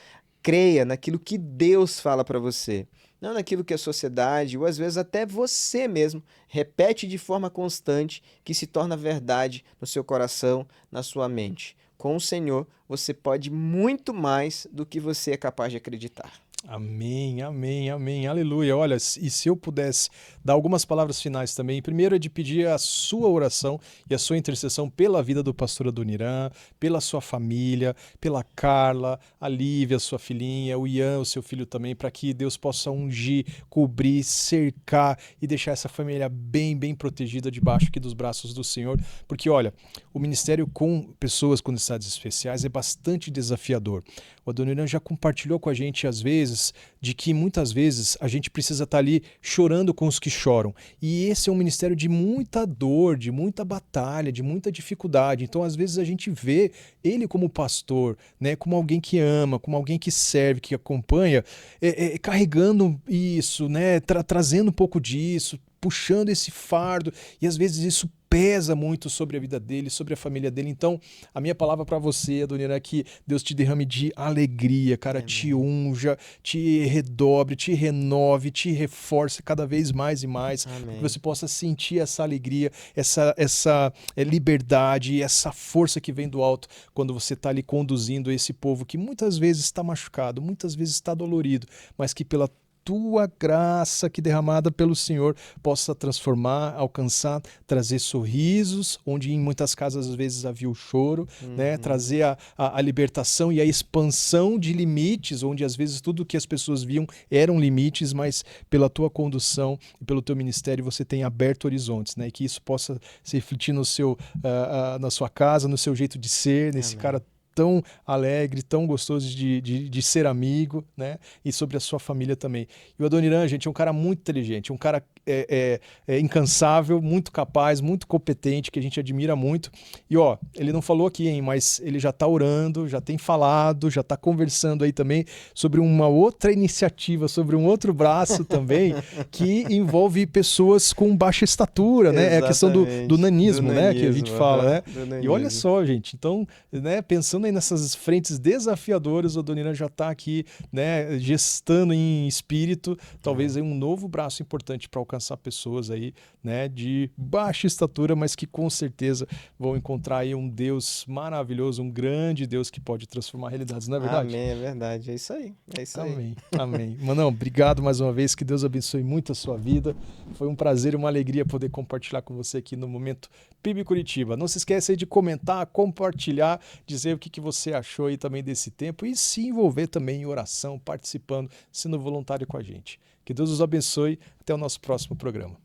Creia naquilo que Deus fala para você, não naquilo que a sociedade, ou às vezes até você mesmo, repete de forma constante, que se torna verdade no seu coração, na sua mente. Com o Senhor, você pode muito mais do que você é capaz de acreditar. Amém, amém, amém, aleluia. Olha, e se eu pudesse dar algumas palavras finais também, primeiro é de pedir a sua oração e a sua intercessão pela vida do pastor Adoniran, pela sua família, pela Carla, a Lívia, sua filhinha, o Ian, o seu filho também, para que Deus possa ungir, cobrir, cercar e deixar essa família bem, bem protegida debaixo aqui dos braços do Senhor, porque olha, o ministério com pessoas com necessidades especiais é bastante desafiador. O Adoniran já compartilhou com a gente às vezes de que muitas vezes a gente precisa estar ali chorando com os que choram. E esse é um ministério de muita dor, de muita batalha, de muita dificuldade. Então, às vezes, a gente vê ele como pastor, né, como alguém que ama, como alguém que serve, que acompanha, carregando isso, né, trazendo um pouco disso, puxando esse fardo. E às vezes isso pesa muito sobre a vida dele, sobre a família dele. Então, a minha palavra para você, Adoniran, é que Deus te derrame de alegria, cara, amém. Te unja, te redobre, te renove, te reforce cada vez mais e mais, que você possa sentir essa alegria, essa liberdade, essa força que vem do alto quando você está ali conduzindo esse povo que muitas vezes está machucado, muitas vezes está dolorido, mas que pela tua graça que derramada pelo Senhor possa transformar, alcançar, trazer sorrisos, onde em muitas casas às vezes havia o choro, né? Trazer a libertação e a expansão de limites, onde às vezes tudo que as pessoas viam eram limites, mas pela tua condução e pelo teu ministério você tem aberto horizontes, né? E que isso possa se refletir no seu, na sua casa, no seu jeito de ser, nesse cara tão alegre, tão gostoso de ser amigo, né? E sobre a sua família também. E o Adoniran, gente, é um cara muito inteligente, um cara incansável, muito capaz, muito competente, que a gente admira muito. E ó, ele não falou aqui, hein, mas ele já está orando, já tem falado, já está conversando aí também sobre uma outra iniciativa, sobre um outro braço também, que envolve pessoas com baixa estatura, né? É a questão do nanismo, né? Que a gente fala, né? E olha só, gente, então, né, pensando aí nessas frentes desafiadoras, o Adoniran já está aqui, né, gestando em espírito, talvez aí um novo braço importante para alcançar pessoas aí, né, de baixa estatura, mas que com certeza vão encontrar aí um Deus maravilhoso, um grande Deus que pode transformar realidades, não é verdade? Amém, é verdade. É isso aí. É isso aí. Amém, amém. Manão, obrigado mais uma vez, que Deus abençoe muito a sua vida. Foi um prazer e uma alegria poder compartilhar com você aqui no Momento PIB Curitiba. Não se esqueça aí de comentar, compartilhar, dizer o que você achou aí também desse tempo e se envolver também em oração, participando, sendo voluntário com a gente. Que Deus os abençoe. Até o nosso próximo programa.